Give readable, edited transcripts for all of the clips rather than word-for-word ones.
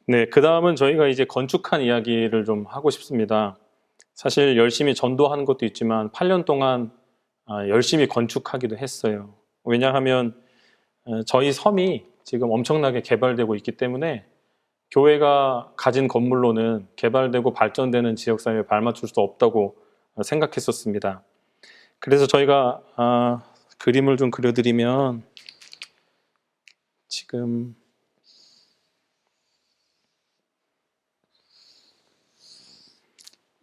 네, 그 다음은 저희가 이제 건축한 이야기를 좀 하고 싶습니다. 사실 열심히 전도하는 것도 있지만 8년 동안 열심히 건축하기도 했어요. 왜냐하면 저희 섬이 지금 엄청나게 개발되고 있기 때문에 교회가 가진 건물로는 개발되고 발전되는 지역사회에 발맞출 수 없다고 생각했었습니다. 그래서 저희가 그림을 좀 그려드리면 지금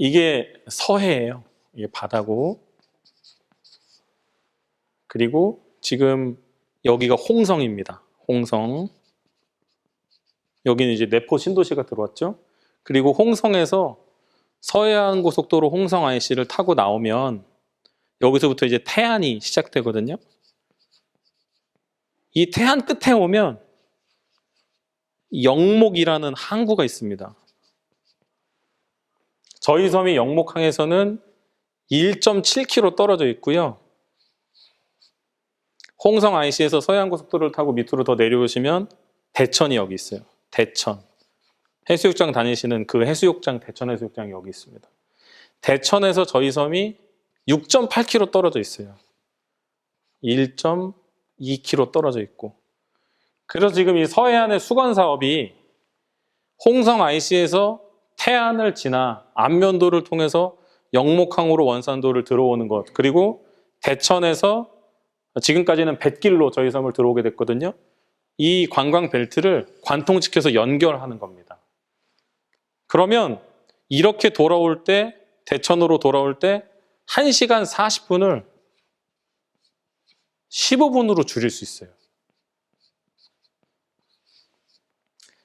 이게 서해예요. 이게 바다고. 그리고 지금 여기가 홍성입니다. 홍성. 여기는 이제 내포 신도시가 들어왔죠. 그리고 홍성에서 서해안 고속도로 홍성 IC를 타고 나오면 여기서부터 이제 태안이 시작되거든요. 이 태안 끝에 오면 영목이라는 항구가 있습니다. 저희 섬이 영목항에서는 1.7km 떨어져 있고요. 홍성 IC에서 서해안 고속도로를 타고 밑으로 더 내려오시면 대천이 여기 있어요. 대천. 해수욕장 다니시는 그 해수욕장, 대천 해수욕장이 여기 있습니다. 대천에서 저희 섬이 6.8km 떨어져 있어요. 1.2km 떨어져 있고. 그래서 지금 이 서해안의 수건 사업이 홍성 IC에서 태안을 지나 안면도를 통해서 영목항으로 원산도를 들어오는 것, 그리고 대천에서 지금까지는 뱃길로 저희 섬을 들어오게 됐거든요. 이 관광 벨트를 관통시켜서 연결하는 겁니다. 그러면 이렇게 돌아올 때, 대천으로 돌아올 때 1시간 40분을 15분으로 줄일 수 있어요.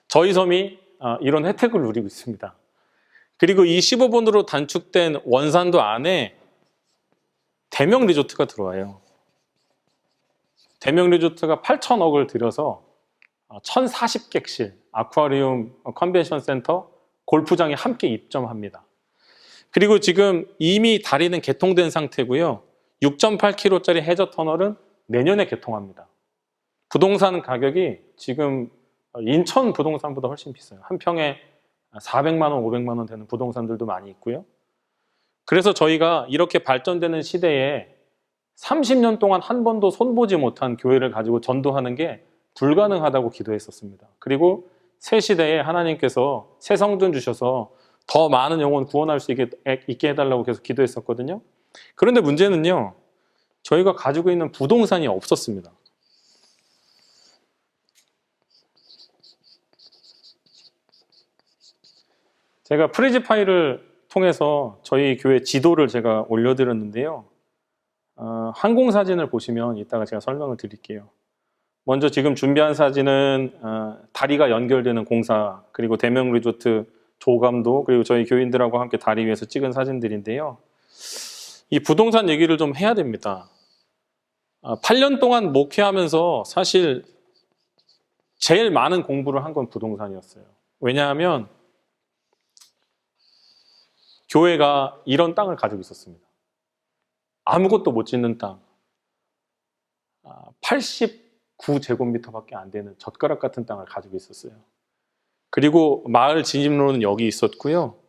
저희 섬이 이런 혜택을 누리고 있습니다. 그리고 이 15분으로 단축된 원산도 안에 대명 리조트가 들어와요. 대명 리조트가 8천억을 들여서 1040객실, 아쿠아리움, 컨벤션 센터, 골프장이 함께 입점합니다. 그리고 지금 이미 다리는 개통된 상태고요. 6.8km짜리 해저 터널은 내년에 개통합니다. 부동산 가격이 지금 인천 부동산보다 훨씬 비싸요. 한 평에 400만 원, 500만 원 되는 부동산들도 많이 있고요. 그래서 저희가 이렇게 발전되는 시대에 30년 동안 한 번도 손보지 못한 교회를 가지고 전도하는 게 불가능하다고 기도했었습니다. 그리고 새 시대에 하나님께서 새 성전 주셔서 더 많은 영혼 구원할 수 있게 해달라고 계속 기도했었거든요. 그런데 문제는요, 저희가 가지고 있는 부동산이 없었습니다. 제가 프리지파이를 통해서 저희 교회 지도를 제가 올려드렸는데요. 항공사진을 보시면 이따가 제가 설명을 드릴게요. 먼저 지금 준비한 사진은 다리가 연결되는 공사, 그리고 대명 리조트 조감도, 그리고 저희 교인들하고 함께 다리 위에서 찍은 사진들인데요. 이 부동산 얘기를 좀 해야 됩니다. 8년 동안 목회하면서 사실 제일 많은 공부를 한 건 부동산이었어요. 왜냐하면 교회가 이런 땅을 가지고 있었습니다. 아무것도 못 짓는 땅. 89제곱미터밖에 안 되는 젓가락 같은 땅을 가지고 있었어요. 그리고 마을 진입로는 여기 있었고요.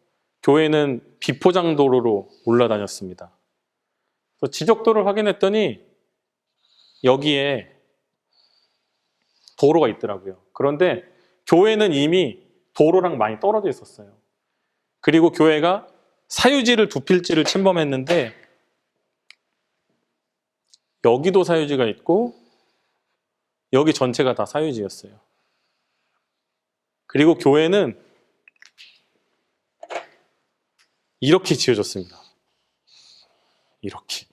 교회는 비포장도로로 올라다녔습니다. 그래서 지적도를 확인했더니 여기에 도로가 있더라고요. 그런데 교회는 이미 도로랑 많이 떨어져 있었어요. 그리고 교회가 사유지를 두 필지를 침범했는데 여기도 사유지가 있고 여기 전체가 다 사유지였어요. 그리고 교회는 이렇게 지어졌습니다. 이렇게.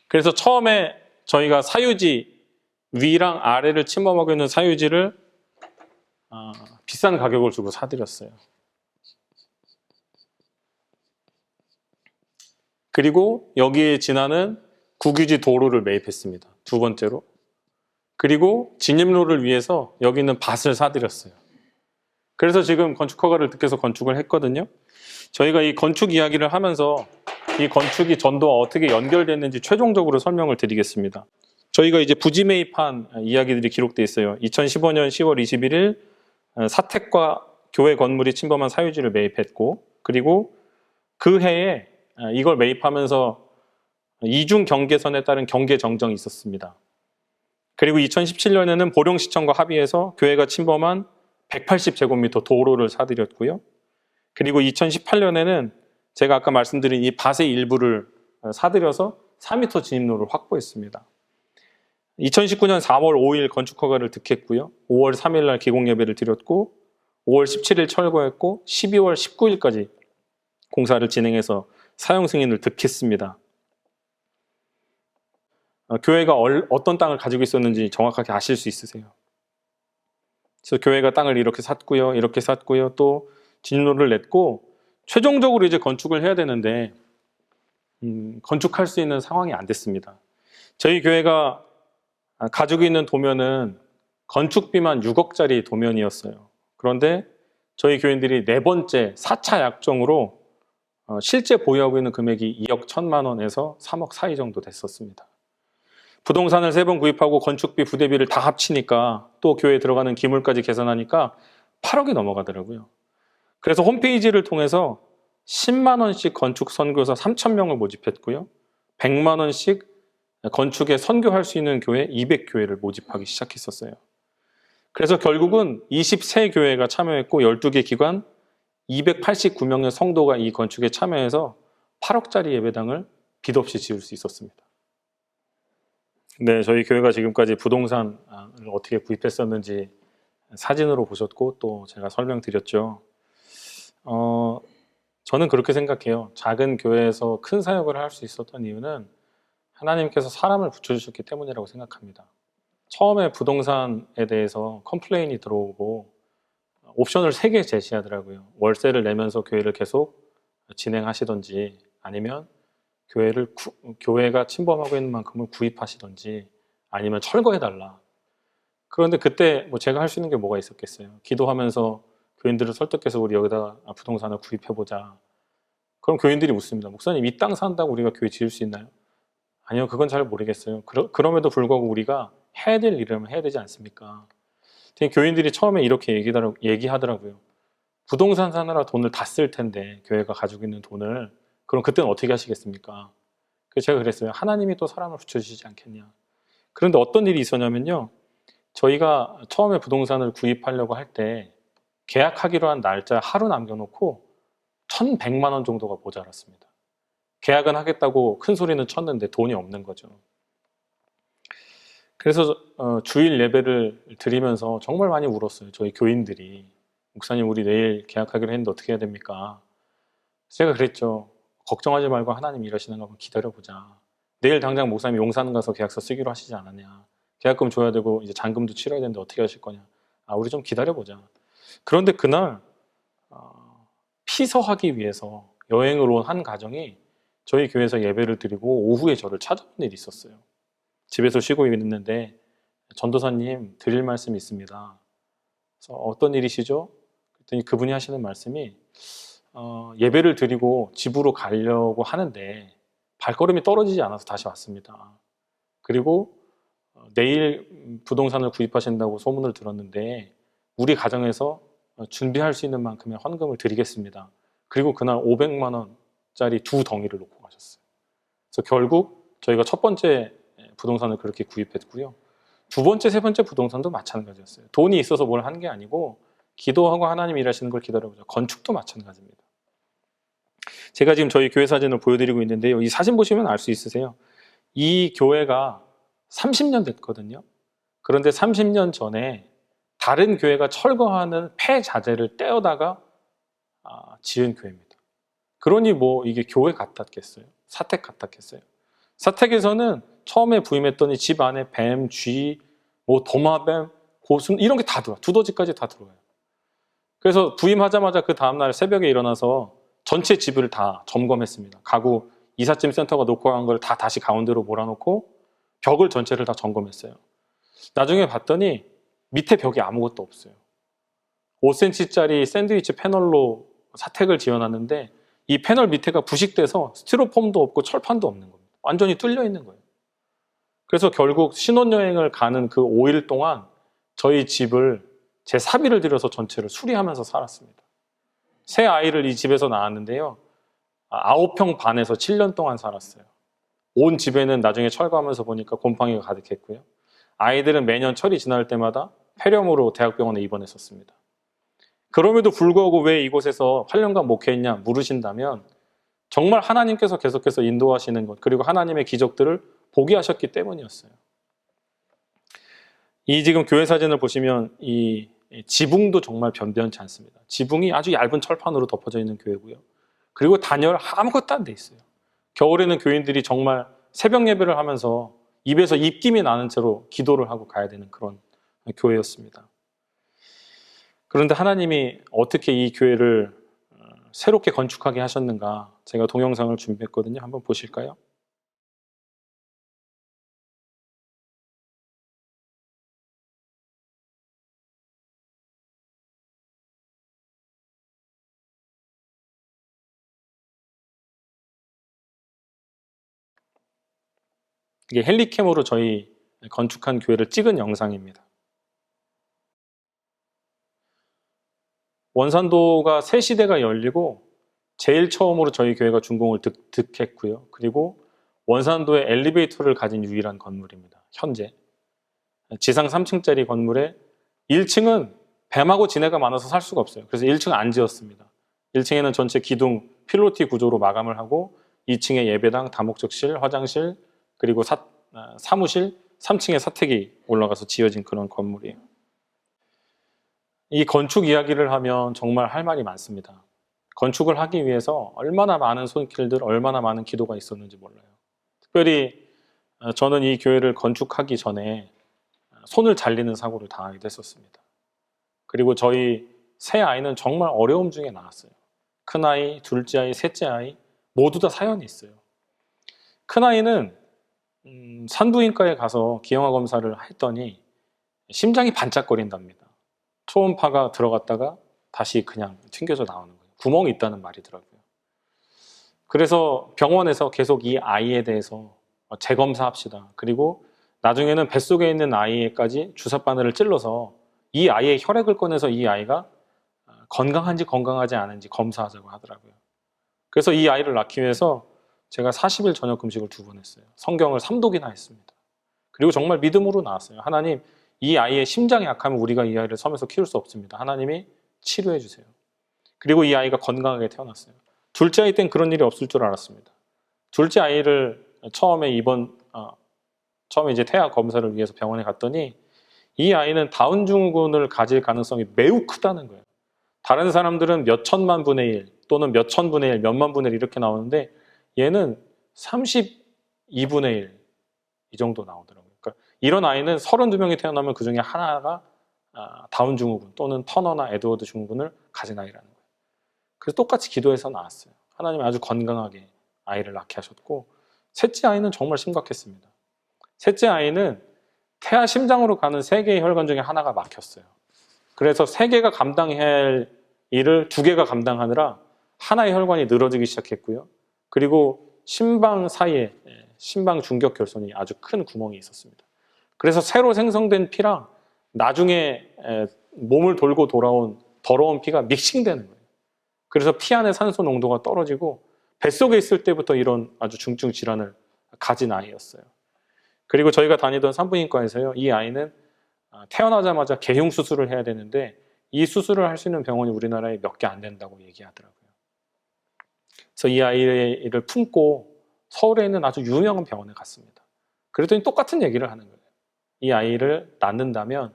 그래서 처음에 저희가 사유지 위랑 아래를 침범하고 있는 사유지를 비싼 가격을 주고 사들였어요. 그리고 여기에 지나는 국유지 도로를 매입했습니다. 두 번째로. 그리고 진입로를 위해서 여기 있는 밭을 사들였어요. 그래서 지금 건축허가를 득해서 건축을 했거든요. 저희가 이 건축 이야기를 하면서 이 건축이 전도와 어떻게 연결됐는지 최종적으로 설명을 드리겠습니다. 저희가 이제 부지 매입한 이야기들이 기록돼 있어요. 2015년 10월 21일 사택과 교회 건물이 침범한 사유지를 매입했고, 그리고 그 해에 이걸 매입하면서 이중 경계선에 따른 경계 정정이 있었습니다. 그리고 2017년에는 보령시청과 합의해서 교회가 침범한 180제곱미터 도로를 사들였고요. 그리고 2018년에는 제가 아까 말씀드린 이 밭의 일부를 사들여서 4m 진입로를 확보했습니다. 2019년 4월 5일 건축 허가를 득했고요. 5월 3일 날 기공 예배를 드렸고, 5월 17일 철거했고, 12월 19일까지 공사를 진행해서 사용 승인을 득했습니다. 교회가 어떤 땅을 가지고 있었는지 정확하게 아실 수 있으세요? 그래서 교회가 땅을 이렇게 샀고요, 이렇게 샀고요, 또 진로를 냈고, 최종적으로 이제 건축을 해야 되는데 건축할 수 있는 상황이 안 됐습니다. 저희 교회가 가지고 있는 도면은 건축비만 6억짜리 도면이었어요. 그런데 저희 교인들이 네 번째 4차 약정으로 실제 보유하고 있는 금액이 2억 1천만 원에서 3억 사이 정도 됐었습니다. 부동산을 3번 구입하고 건축비, 부대비를 다 합치니까 또 교회에 들어가는 기물까지 계산하니까 8억이 넘어가더라고요. 그래서 홈페이지를 통해서 10만 원씩 건축 선교사 3,000명을 모집했고요. 100만 원씩 건축에 선교할 수 있는 교회 200교회를 모집하기 시작했었어요. 그래서 결국은 23교회가 참여했고 12개 기관 289명의 성도가 이 건축에 참여해서 8억짜리 예배당을 빚 없이 지을 수 있었습니다. 네, 저희 교회가 지금까지 부동산을 어떻게 구입했었는지 사진으로 보셨고 또 제가 설명드렸죠. 저는 그렇게 생각해요. 작은 교회에서 큰 사역을 할 수 있었던 이유는 하나님께서 사람을 붙여주셨기 때문이라고 생각합니다. 처음에 부동산에 대해서 컴플레인이 들어오고 옵션을 3개 제시하더라고요. 월세를 내면서 교회를 계속 진행하시던지, 아니면 교회가 침범하고 있는 만큼을 구입하시던지, 아니면 철거해달라. 그런데 그때 제가 할 수 있는 게 뭐가 있었겠어요? 기도하면서 교인들을 설득해서 우리 여기다 부동산을 구입해보자. 그럼 교인들이 묻습니다. 목사님, 이 땅 산다고 우리가 교회 지을 수 있나요? 아니요, 그건 잘 모르겠어요. 그럼에도 불구하고 우리가 해야 될 일이라면 해야 되지 않습니까? 교인들이 처음에 이렇게 얘기하더라고요. 부동산 사느라 돈을 다 쓸 텐데, 교회가 가지고 있는 돈을. 그럼 그때는 어떻게 하시겠습니까? 그래서 제가 그랬어요. 하나님이 또 사람을 붙여주시지 않겠냐. 그런데 어떤 일이 있었냐면요. 저희가 처음에 부동산을 구입하려고 할 때 계약하기로 한 날짜 하루 남겨놓고 1,100만 원 정도가 모자랐습니다. 계약은 하겠다고 큰 소리는 쳤는데 돈이 없는 거죠. 그래서 주일 예배를 드리면서 정말 많이 울었어요. 저희 교인들이. 목사님, 우리 내일 계약하기로 했는데 어떻게 해야 됩니까? 제가 그랬죠. 걱정하지 말고 하나님 일하시는 거 한번 기다려보자. 내일 당장 목사님 용산 가서 계약서 쓰기로 하시지 않았냐. 계약금 줘야 되고 이제 잔금도 치러야 되는데 어떻게 하실 거냐. 우리 좀 기다려보자. 그런데 그날 피서하기 위해서 여행을 온 한 가정이 저희 교회에서 예배를 드리고 오후에 저를 찾아온 일이 있었어요. 집에서 쉬고 있는데 전도사님 드릴 말씀이 있습니다. 그래서 어떤 일이시죠? 그랬더니 그분이 하시는 말씀이 예배를 드리고 집으로 가려고 하는데 발걸음이 떨어지지 않아서 다시 왔습니다. 그리고 내일 부동산을 구입하신다고 소문을 들었는데 우리 가정에서 준비할 수 있는 만큼의 헌금을 드리겠습니다. 그리고 그날 500만 원짜리 2덩이를 놓고 가셨어요. 그래서 결국 저희가 첫 번째 부동산을 그렇게 구입했고요. 두 번째, 세 번째 부동산도 마찬가지였어요. 돈이 있어서 뭘 한 게 아니고 기도하고 하나님 일하시는 걸 기다려보자. 건축도 마찬가지입니다. 제가 지금 저희 교회 사진을 보여드리고 있는데요. 이 사진 보시면 알 수 있으세요. 이 교회가 30년 됐거든요. 그런데 30년 전에 다른 교회가 철거하는 폐자재를 떼어다가 지은 교회입니다. 그러니 이게 교회 같았겠어요? 사택 같았겠어요? 사택에서는 처음에 부임했더니 집 안에 뱀, 쥐, 도마뱀, 고순 이런 게 다 들어와요. 두더지까지 다 들어와요. 그래서 부임하자마자 그 다음날 새벽에 일어나서 전체 집을 다 점검했습니다. 가구 이삿짐 센터가 놓고 간 걸 다 다시 가운데로 몰아놓고 벽을 전체를 다 점검했어요. 나중에 봤더니 밑에 벽이 아무것도 없어요. 5cm짜리 샌드위치 패널로 사택을 지어놨는데 이 패널 밑에가 부식돼서 스티로폼도 없고 철판도 없는 겁니다. 완전히 뚫려 있는 거예요. 그래서 결국 신혼여행을 가는 그 5일 동안 저희 집을 제 사비를 들여서 전체를 수리하면서 살았습니다. 새 아이를 이 집에서 낳았는데요. 9평 반에서 7년 동안 살았어요. 온 집에는 나중에 철거하면서 보니까 곰팡이가 가득했고요. 아이들은 매년 철이 지날 때마다 폐렴으로 대학병원에 입원했었습니다. 그럼에도 불구하고 왜 이곳에서 8년간 목회했냐 물으신다면 정말 하나님께서 계속해서 인도하시는 것, 그리고 하나님의 기적들을 보게 하셨기 때문이었어요. 이 지금 교회 사진을 보시면 이 지붕도 정말 변변치 않습니다. 지붕이 아주 얇은 철판으로 덮어져 있는 교회고요. 그리고 단열 아무것도 안 돼 있어요. 겨울에는 교인들이 정말 새벽 예배를 하면서 입에서 입김이 나는 채로 기도를 하고 가야 되는 그런 교회였습니다. 그런데 하나님이 어떻게 이 교회를 새롭게 건축하게 하셨는가, 제가 동영상을 준비했거든요. 한번 보실까요? 이게 헬리캠으로 저희 건축한 교회를 찍은 영상입니다. 원산도가 새 시대가 열리고 제일 처음으로 저희 교회가 준공을 득했고요. 그리고 원산도에 엘리베이터를 가진 유일한 건물입니다. 현재 지상 3층짜리 건물에 1층은 뱀하고 지네가 많아서 살 수가 없어요. 그래서 1층 안 지었습니다. 1층에는 전체 기둥 필로티 구조로 마감을 하고 2층에 예배당, 다목적실, 화장실, 그리고 사무실, 3층에 사택이 올라가서 지어진 그런 건물이에요. 이 건축 이야기를 하면 정말 할 말이 많습니다. 건축을 하기 위해서 얼마나 많은 손길들, 얼마나 많은 기도가 있었는지 몰라요. 특별히 저는 이 교회를 건축하기 전에 손을 잘리는 사고를 당하게 됐었습니다. 그리고 저희 세 아이는 정말 어려움 중에 나왔어요. 큰아이, 둘째 아이, 셋째 아이 모두 다 사연이 있어요. 큰아이는 산부인과에 가서 기형아 검사를 했더니 심장이 반짝거린답니다. 초음파가 들어갔다가 다시 그냥 튕겨져 나오는 거예요. 구멍이 있다는 말이더라고요. 그래서 병원에서 계속 이 아이에 대해서 재검사합시다. 그리고 나중에는 뱃속에 있는 아이에까지 주사바늘을 찔러서 이 아이의 혈액을 꺼내서 이 아이가 건강한지 건강하지 않은지 검사하자고 하더라고요. 그래서 이 아이를 낳기 위해서 제가 40일 저녁 금식을 2번 했어요. 성경을 3독이나 했습니다. 그리고 정말 믿음으로 나왔어요. 하나님, 이 아이의 심장이 약하면 우리가 이 아이를 섬에서 키울 수 없습니다. 하나님이 치료해 주세요. 그리고 이 아이가 건강하게 태어났어요. 둘째 아이 땐 그런 일이 없을 줄 알았습니다. 둘째 아이를 처음에 이제 태아 검사를 위해서 병원에 갔더니 이 아이는 다운 증후군을 가질 가능성이 매우 크다는 거예요. 다른 사람들은 몇 천만 분의 1 또는 몇 천분의 1, 몇만 분의 1 이렇게 나오는데 얘는 32분의 1 이 정도 나오더라고요. 그러니까 이런 아이는 32명이 태어나면 그 중에 하나가 다운 증후군 또는 터너나 에드워드 증후군을 가진 아이라는 거예요. 그래서 똑같이 기도해서 나왔어요. 하나님이 아주 건강하게 아이를 낳게 하셨고, 셋째 아이는 정말 심각했습니다. 셋째 아이는 태아 심장으로 가는 3개의 혈관 중에 하나가 막혔어요. 그래서 3개가 감당해야 할 일을 2개가 감당하느라 하나의 혈관이 늘어지기 시작했고요. 그리고 심방 사이에 심방 중격 결손이 아주 큰 구멍이 있었습니다. 그래서 새로 생성된 피랑 나중에 몸을 돌고 돌아온 더러운 피가 믹싱되는 거예요. 그래서 피 안에 산소 농도가 떨어지고 뱃속에 있을 때부터 이런 아주 중증 질환을 가진 아이였어요. 그리고 저희가 다니던 산부인과에서요, 이 아이는 태어나자마자 개흉 수술을 해야 되는데 이 수술을 할 수 있는 병원이 우리나라에 몇 개 안 된다고 얘기하더라고요. 그래서 이 아이를 품고 서울에 있는 아주 유명한 병원에 갔습니다. 그랬더니 똑같은 얘기를 하는 거예요. 이 아이를 낳는다면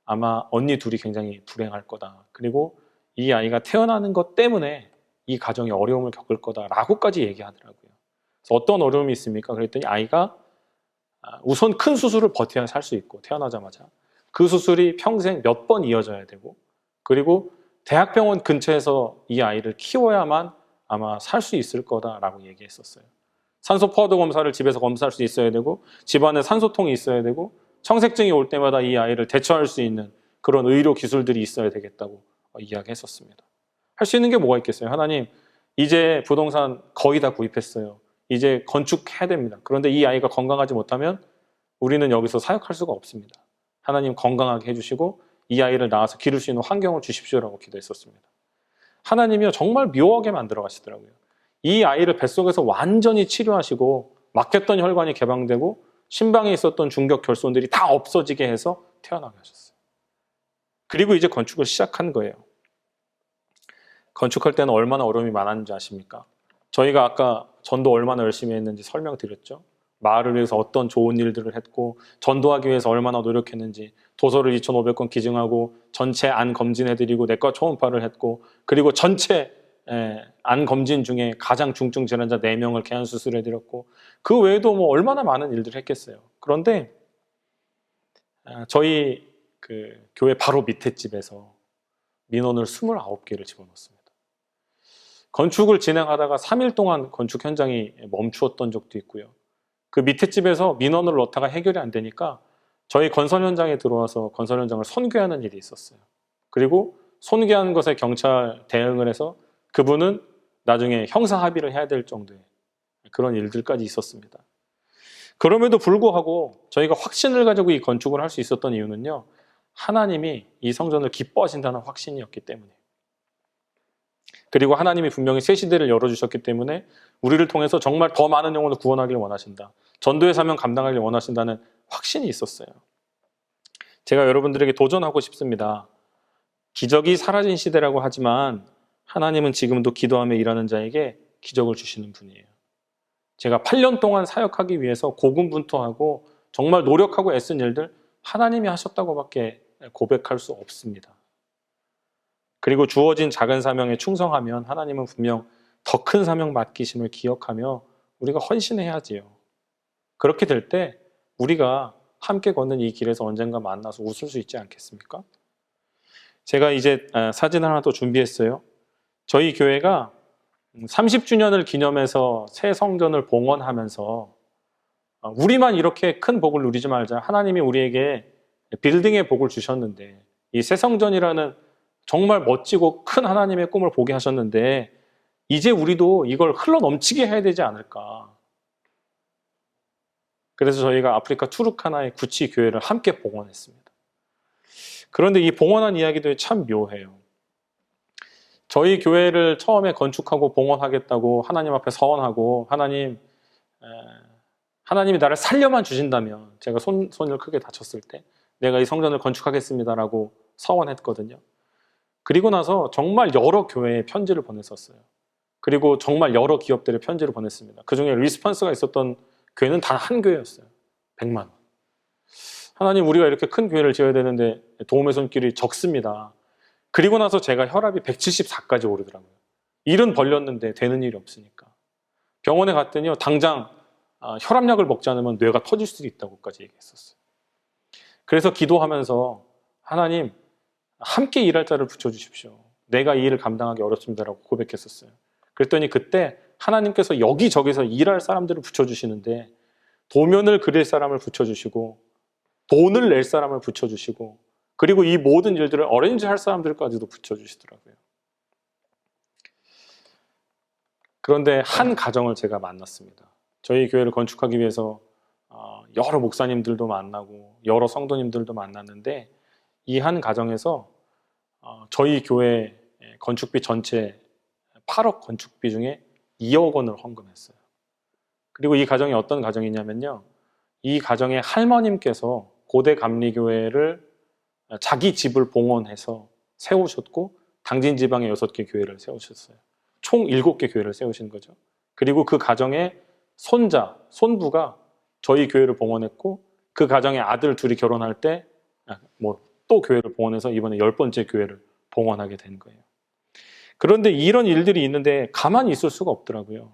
아마 언니 둘이 굉장히 불행할 거다. 그리고 이 아이가 태어나는 것 때문에 이 가정이 어려움을 겪을 거다라고까지 얘기하더라고요. 그래서 어떤 어려움이 있습니까? 그랬더니 아이가 우선 큰 수술을 버텨야 살 수 있고, 태어나자마자 그 수술이 평생 몇 번 이어져야 되고, 그리고 대학병원 근처에서 이 아이를 키워야만 아마 살 수 있을 거다라고 얘기했었어요. 산소 포화도 검사를 집에서 검사할 수 있어야 되고, 집안에 산소통이 있어야 되고, 청색증이 올 때마다 이 아이를 대처할 수 있는 그런 의료 기술들이 있어야 되겠다고 이야기했었습니다. 할 수 있는 게 뭐가 있겠어요? 하나님, 이제 부동산 거의 다 구입했어요. 이제 건축해야 됩니다. 그런데 이 아이가 건강하지 못하면 우리는 여기서 사역할 수가 없습니다. 하나님 건강하게 해주시고 이 아이를 낳아서 기를 수 있는 환경을 주십시오라고 기도했었습니다. 하나님이요 정말 묘하게 만들어 가시더라고요. 이 아이를 뱃속에서 완전히 치료하시고 막혔던 혈관이 개방되고 심방에 있었던 중격 결손들이 다 없어지게 해서 태어나게 하셨어요. 그리고 이제 건축을 시작한 거예요. 건축할 때는 얼마나 어려움이 많았는지 아십니까? 저희가 아까 전도 얼마나 열심히 했는지 설명드렸죠. 마을을 위해서 어떤 좋은 일들을 했고 전도하기 위해서 얼마나 노력했는지 도서를 2,500권 기증하고 전체 안 검진해드리고 내과 초음파를 했고 그리고 전체 안 검진 중에 가장 중증 질환자 4명을 개안 수술해드렸고 그 외에도 뭐 얼마나 많은 일들을 했겠어요. 그런데 저희 그 교회 바로 밑에 집에서 민원을 29개를 집어넣었습니다. 건축을 진행하다가 3일 동안 건축 현장이 멈추었던 적도 있고요. 그 밑에 집에서 민원을 넣다가 해결이 안 되니까 저희 건설 현장에 들어와서 건설 현장을 손괴하는 일이 있었어요. 그리고 손괴한 것에 경찰 대응을 해서 그분은 나중에 형사 합의를 해야 될 정도의 그런 일들까지 있었습니다. 그럼에도 불구하고 저희가 확신을 가지고 이 건축을 할 수 있었던 이유는요. 하나님이 이 성전을 기뻐하신다는 확신이었기 때문에 그리고 하나님이 분명히 새 시대를 열어주셨기 때문에 우리를 통해서 정말 더 많은 영혼을 구원하기를 원하신다. 전도의 사명 감당하기를 원하신다는 확신이 있었어요. 제가 여러분들에게 도전하고 싶습니다. 기적이 사라진 시대라고 하지만 하나님은 지금도 기도하며 일하는 자에게 기적을 주시는 분이에요. 제가 8년 동안 사역하기 위해서 고군분투하고 정말 노력하고 애쓴 일들 하나님이 하셨다고밖에 고백할 수 없습니다. 그리고 주어진 작은 사명에 충성하면 하나님은 분명 더 큰 사명 맡기심을 기억하며 우리가 헌신해야지요. 그렇게 될 때 우리가 함께 걷는 이 길에서 언젠가 만나서 웃을 수 있지 않겠습니까? 제가 이제 사진 하나 더 준비했어요. 저희 교회가 30주년을 기념해서 새 성전을 봉헌하면서 우리만 이렇게 큰 복을 누리지 말자. 하나님이 우리에게 빌딩의 복을 주셨는데 이 새 성전이라는 정말 멋지고 큰 하나님의 꿈을 보게 하셨는데 이제 우리도 이걸 흘러넘치게 해야 되지 않을까. 그래서 저희가 아프리카 투르카나의 구치 교회를 함께 봉헌했습니다. 그런데 이 봉헌한 이야기도 참 묘해요. 저희 교회를 처음에 건축하고 봉헌하겠다고 하나님 앞에 서원하고 하나님이 나를 살려만 주신다면 제가 손을 크게 다쳤을 때 내가 이 성전을 건축하겠습니다라고 서원했거든요. 그리고 나서 정말 여러 교회에 편지를 보냈었어요. 그리고 정말 여러 기업들에 편지를 보냈습니다. 그중에 리스폰스가 있었던 교회는 단 한 교회였어요. 100만 원. 하나님 우리가 이렇게 큰 교회를 지어야 되는데 도움의 손길이 적습니다. 그리고 나서 제가 혈압이 174까지 오르더라고요. 일은 벌렸는데 되는 일이 없으니까. 병원에 갔더니요. 당장 혈압약을 먹지 않으면 뇌가 터질 수도 있다고까지 얘기했었어요. 그래서 기도하면서 하나님 함께 일할 자를 붙여주십시오. 내가 이 일을 감당하기 어렵습니다라고 고백했었어요. 그랬더니 그때 하나님께서 여기저기서 일할 사람들을 붙여주시는데 도면을 그릴 사람을 붙여주시고 돈을 낼 사람을 붙여주시고 그리고 이 모든 일들을 어레인지할 사람들까지도 붙여주시더라고요. 그런데 한 가정을 제가 만났습니다. 저희 교회를 건축하기 위해서 여러 목사님들도 만나고 여러 성도님들도 만났는데 이 한 가정에서 저희 교회 건축비 전체 8억 건축비 중에 2억 원을 헌금했어요. 그리고 이 가정이 어떤 가정이냐면요. 이 가정의 할머님께서 고대 감리교회를 자기 집을 봉헌해서 세우셨고 당진 지방에 6개 교회를 세우셨어요. 총 7개 교회를 세우신 거죠. 그리고 그 가정의 손자, 손부가 저희 교회를 봉헌했고 그 가정의 아들 둘이 결혼할 때 또 교회를 봉헌해서 이번에 10번째 교회를 봉헌하게 된 거예요. 그런데 이런 일들이 있는데 가만히 있을 수가 없더라고요.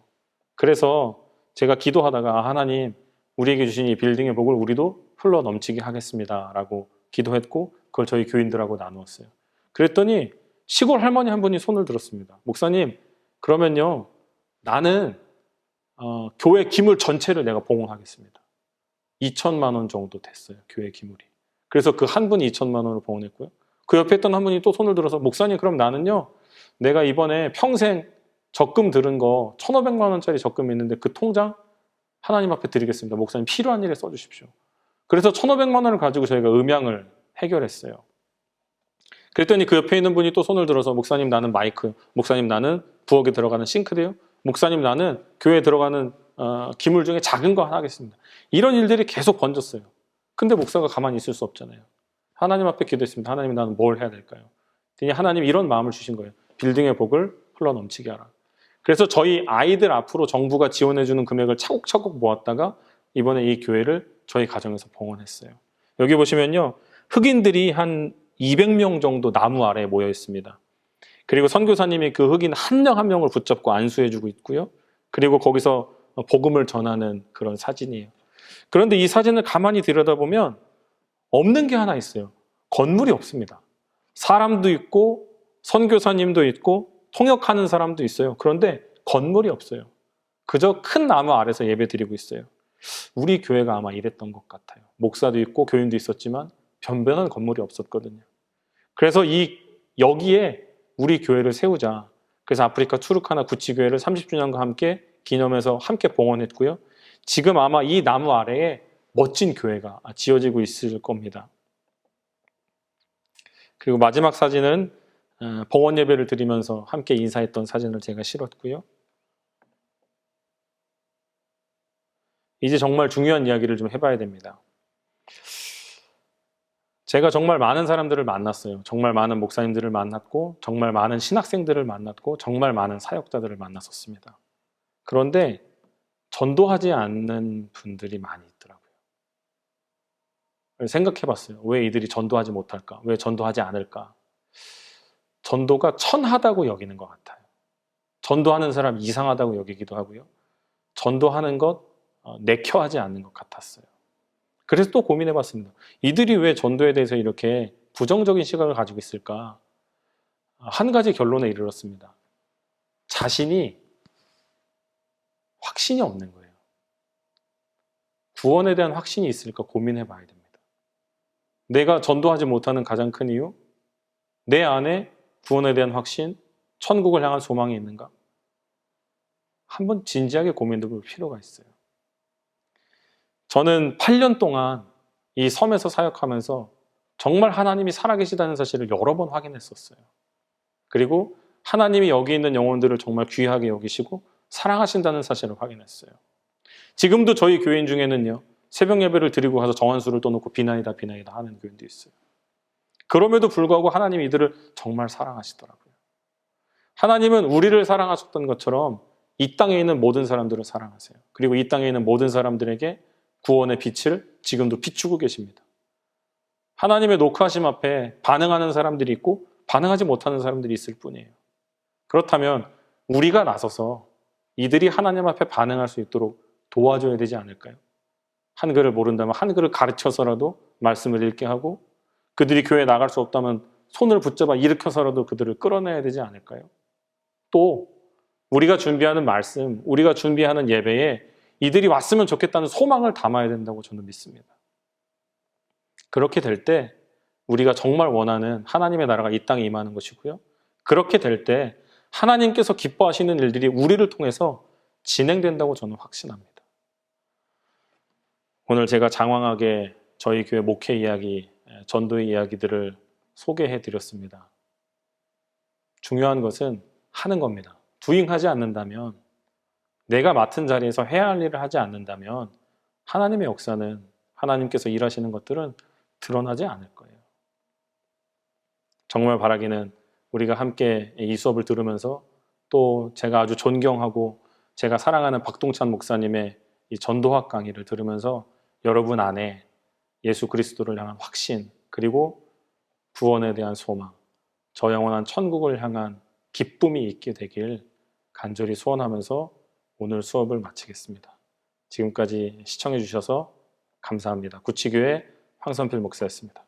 그래서 제가 기도하다가 하나님 우리에게 주신 이 빌딩의 복을 우리도 흘러 넘치게 하겠습니다 라고 기도했고 그걸 저희 교인들하고 나누었어요. 그랬더니 시골 할머니 한 분이 손을 들었습니다. 목사님 그러면요 나는 교회 기물 전체를 내가 봉헌하겠습니다. 2천만 원 정도 됐어요. 교회 기물이. 그래서 그 한 분이 2천만 원을 봉헌했고요. 그 옆에 있던 한 분이 또 손을 들어서 목사님 그럼 나는요 내가 이번에 평생 적금 들은 거 1,500만 원짜리 적금이 있는데 그 통장 하나님 앞에 드리겠습니다. 목사님 필요한 일에 써주십시오. 그래서 1,500만 원을 가지고 저희가 음향을 해결했어요. 그랬더니 그 옆에 있는 분이 또 손을 들어서 목사님 나는 마이크, 목사님 나는 부엌에 들어가는 싱크대요, 목사님 나는 교회에 들어가는 기물 중에 작은 거 하나 하겠습니다. 이런 일들이 계속 번졌어요. 근데 목사가 가만히 있을 수 없잖아요. 하나님 앞에 기도했습니다. 하나님 나는 뭘 해야 될까요? 하나님 이런 마음을 주신 거예요. 빌딩의 복을 흘러넘치게 하라. 그래서 저희 아이들 앞으로 정부가 지원해주는 금액을 차곡차곡 모았다가 이번에 이 교회를 저희 가정에서 봉헌했어요. 여기 보시면요, 흑인들이 한 200명 정도 나무 아래에 모여 있습니다. 그리고 선교사님이 그 흑인 한 명 한 명을 붙잡고 안수해주고 있고요. 그리고 거기서 복음을 전하는 그런 사진이에요. 그런데 이 사진을 가만히 들여다보면 없는 게 하나 있어요. 건물이 없습니다. 사람도 있고 선교사님도 있고 통역하는 사람도 있어요. 그런데 건물이 없어요. 그저 큰 나무 아래서 예배 드리고 있어요. 우리 교회가 아마 이랬던 것 같아요. 목사도 있고 교인도 있었지만 변변한 건물이 없었거든요. 그래서 여기에 우리 교회를 세우자. 그래서 아프리카 투르카나 구치교회를 30주년과 함께 기념해서 함께 봉헌했고요. 지금 아마 이 나무 아래에 멋진 교회가 지어지고 있을 겁니다. 그리고 마지막 사진은 봉헌 예배를 드리면서 함께 인사했던 사진을 제가 실었고요. 이제 정말 중요한 이야기를 좀 해봐야 됩니다. 제가 정말 많은 사람들을 만났어요. 정말 많은 목사님들을 만났고 정말 많은 신학생들을 만났고 정말 많은 사역자들을 만났었습니다. 그런데 전도하지 않는 분들이 많이 있더라고요. 생각해봤어요. 왜 이들이 전도하지 못할까? 왜 전도하지 않을까? 전도가 천하다고 여기는 것 같아요. 전도하는 사람 이상하다고 여기기도 하고요. 전도하는 것 내켜하지 않는 것 같았어요. 그래서 또 고민해봤습니다. 이들이 왜 전도에 대해서 이렇게 부정적인 시각을 가지고 있을까? 한 가지 결론에 이르렀습니다. 자신이 확신이 없는 거예요. 구원에 대한 확신이 있을까 고민해봐야 됩니다. 내가 전도하지 못하는 가장 큰 이유, 내 안에 구원에 대한 확신, 천국을 향한 소망이 있는가? 한번 진지하게 고민해 볼 필요가 있어요. 저는 8년 동안 이 섬에서 사역하면서 정말 하나님이 살아계시다는 사실을 여러 번 확인했었어요. 그리고 하나님이 여기 있는 영혼들을 정말 귀하게 여기시고 사랑하신다는 사실을 확인했어요. 지금도 저희 교인 중에는요, 새벽 예배를 드리고 가서 정한수를 떠놓고 비나이다 비나이다 하는 교인도 있어요. 그럼에도 불구하고 하나님이 이들을 정말 사랑하시더라고요. 하나님은 우리를 사랑하셨던 것처럼 이 땅에 있는 모든 사람들을 사랑하세요. 그리고 이 땅에 있는 모든 사람들에게 구원의 빛을 지금도 비추고 계십니다. 하나님의 녹화하심 앞에 반응하는 사람들이 있고 반응하지 못하는 사람들이 있을 뿐이에요. 그렇다면 우리가 나서서 이들이 하나님 앞에 반응할 수 있도록 도와줘야 되지 않을까요? 한글을 모른다면 한글을 가르쳐서라도 말씀을 읽게 하고, 그들이 교회에 나갈 수 없다면 손을 붙잡아 일으켜서라도 그들을 끌어내야 되지 않을까요? 또 우리가 준비하는 말씀, 우리가 준비하는 예배에 이들이 왔으면 좋겠다는 소망을 담아야 된다고 저는 믿습니다. 그렇게 될 때 우리가 정말 원하는 하나님의 나라가 이 땅에 임하는 것이고요. 그렇게 될 때 하나님께서 기뻐하시는 일들이 우리를 통해서 진행된다고 저는 확신합니다. 오늘 제가 장황하게 저희 교회 목회 이야기, 전도의 이야기들을 소개해 드렸습니다. 중요한 것은 하는 겁니다. 두잉하지 않는다면, 내가 맡은 자리에서 해야 할 일을 하지 않는다면 하나님의 역사는, 하나님께서 일하시는 것들은 드러나지 않을 거예요. 정말 바라기는 우리가 함께 이 수업을 들으면서 또 제가 아주 존경하고 제가 사랑하는 박동찬 목사님의 이 전도학 강의를 들으면서 여러분 안에 예수 그리스도를 향한 확신, 그리고 구원에 대한 소망, 저 영원한 천국을 향한 기쁨이 있게 되길 간절히 소원하면서 오늘 수업을 마치겠습니다. 지금까지 시청해 주셔서 감사합니다. 구치교회 황선필 목사였습니다.